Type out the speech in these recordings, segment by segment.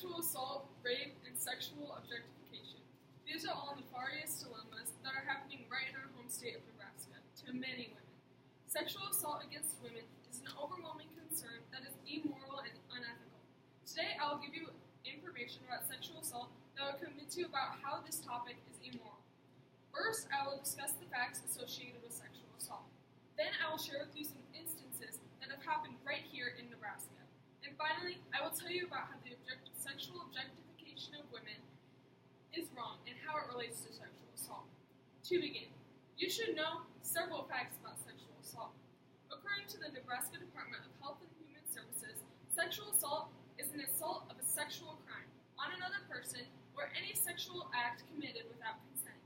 sexual assault, rape, and sexual objectification. These are all nefarious dilemmas that are happening right in our home state of Nebraska to many women. Sexual assault against women is an overwhelming concern that is immoral and unethical. Today, I will give you information about sexual assault that will convince you about how this topic is immoral. First, I will discuss the facts associated with sexual assault. Then, I will share with you some instances that have happened right here in Nebraska. And finally, I will tell you about how the sexual objectification of women is wrong and how it relates to sexual assault. To begin, you should know several facts about sexual assault. According to the Nebraska Department of Health and Human Services, sexual assault is an assault of a sexual crime on another person or any sexual act committed without consent.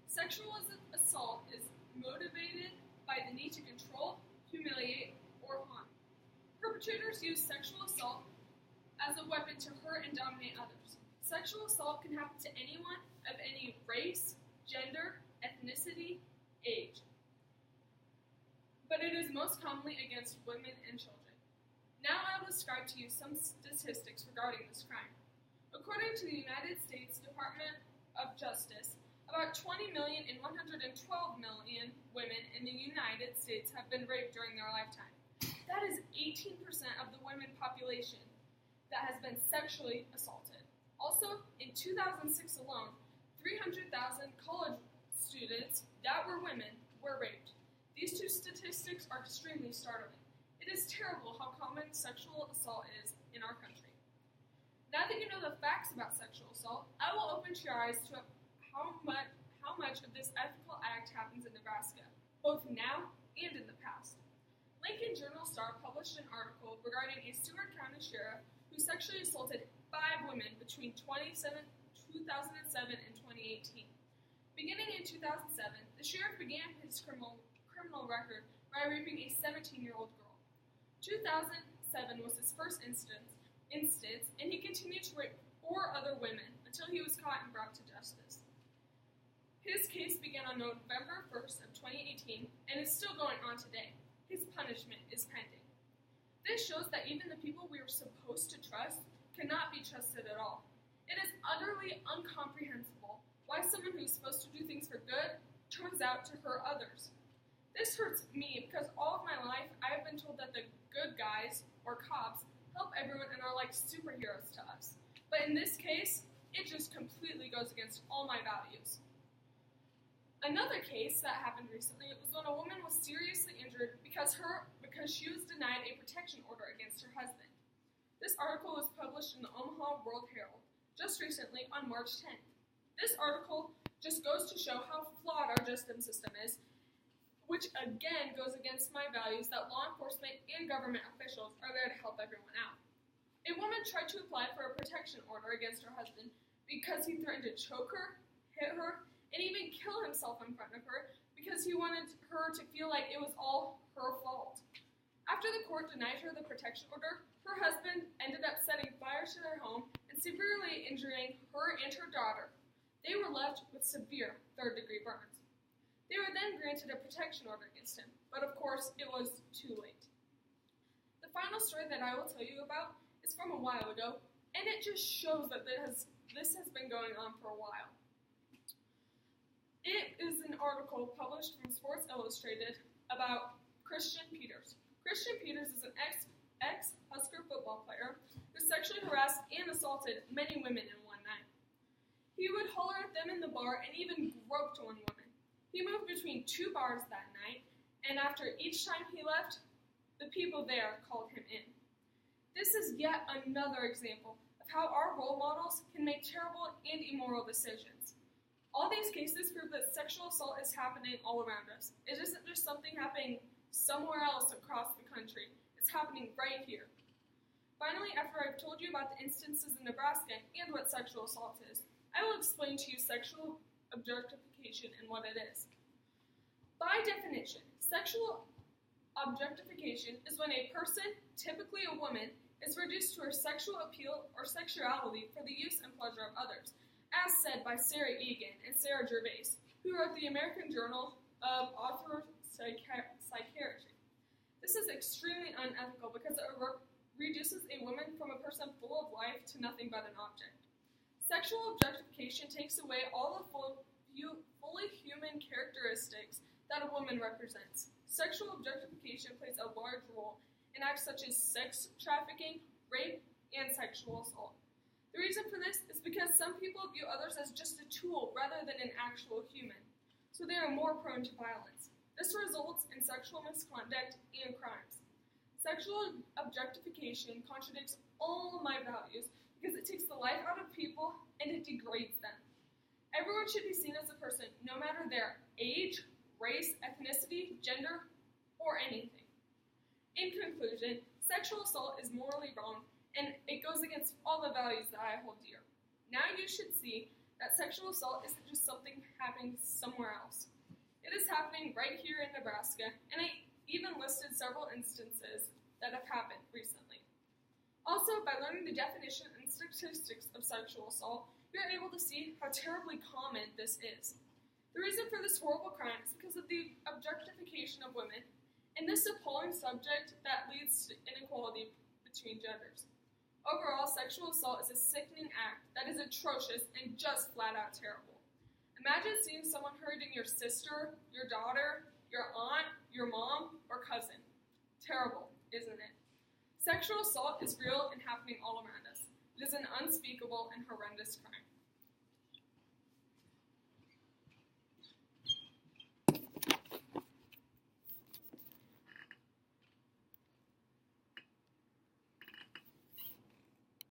Sexual assault is motivated by the need to control, humiliate, or harm. Perpetrators use sexual assault as a weapon to hurt and dominate others. Sexual assault can happen to anyone of any race, gender, ethnicity, age. But it is most commonly against women and children. Now I will describe to you some statistics regarding this crime. According to the United States Department of Justice, about 20 million and 112 million women in the United States have been raped during their lifetime. That is 18% of the women population that has been sexually assaulted. Also, in 2006 alone, 300,000 college students that were women were raped. These two statistics are extremely startling. It is terrible how common sexual assault is in our country. Now that you know the facts about sexual assault, I will open your eyes to how much of this ethical act happens in Nebraska, both now and in the past. Lincoln Journal-Star published an article regarding a Stewart County sheriff who sexually assaulted 5 women between 2007 and 2018. Beginning in 2007, the sheriff began his criminal record by raping a 17-year-old girl. 2007 was his first instance, and he continued to rape 4 other women until he was caught and brought to justice. His case began on November 1st of 2018 and is still going on today. His punishment is pending. This shows that even the people we are supposed to trust cannot be trusted at all. It is utterly incomprehensible why someone who is supposed to do things for good turns out to hurt others. This hurts me because all of my life I have been told that the good guys, or cops, help everyone and are like superheroes to us. But in this case, it just completely goes against all my values. Another case that happened recently was when a woman was seriously injured because she was denied a protection order against her husband. This article was published in the Omaha World Herald just recently on March 10th. This article just goes to show how flawed our justice system is, which again goes against my values that law enforcement and government officials are there to help everyone out. A woman tried to apply for a protection order against her husband because he threatened to choke her, hit her, and even kill himself in front of her because he wanted her to feel like it was all her fault. After the court denied her the protection order, her husband ended up setting fire to their home and severely injuring her and her daughter. They were left with severe third-degree burns. They were then granted a protection order against him, but of course, it was too late. The final story that I will tell you about is from a while ago, and it just shows that this has been going on for a while. It is an article published from Sports Illustrated about Christian Peters. Christian Peters is an ex-Husker football player who sexually harassed and assaulted many women in one night. He would holler at them in the bar and even groped one woman. He moved between 2 bars that night, and after each time he left, the people there called him in. This is yet another example of how our role models can make terrible and immoral decisions. All these cases prove that sexual assault is happening all around us. It isn't just something happening somewhere else across the country. It's happening right here. Finally, after I've told you about the instances in Nebraska and what sexual assault is, I will explain to you sexual objectification and what it is. By definition, sexual objectification is when a person, typically a woman, is reduced to her sexual appeal or sexuality for the use and pleasure of others, as said by Sarah Egan and Sarah Gervais, who wrote the American Journal of Psychiatry. This is extremely unethical because it reduces a woman from a person full of life to nothing but an object. Sexual objectification takes away all the fully human characteristics that a woman represents. Sexual objectification plays a large role in acts such as sex trafficking, rape, and sexual assault. The reason for this is because some people view others as just a tool rather than an actual human, so they are more prone to violence. This results in sexual misconduct and crimes. Sexual objectification contradicts all of my values because it takes the life out of people and it degrades them. Everyone should be seen as a person, no matter their age, race, ethnicity, gender, or anything. In conclusion, sexual assault is morally wrong, and it goes against all the values that I hold dear. Now you should see that sexual assault isn't just something happening somewhere else. It is happening right here in Nebraska, and I even listed several instances that have happened recently. Also, by learning the definition and statistics of sexual assault, you're able to see how terribly common this is. The reason for this horrible crime is because of the objectification of women, and this appalling subject that leads to inequality between genders. Overall, sexual assault is a sickening act that is atrocious and just flat out terrible. Imagine seeing someone hurting your sister, your daughter, your aunt, your mom, or cousin. Terrible, isn't it? Sexual assault is real and happening all around us. It is an unspeakable and horrendous crime.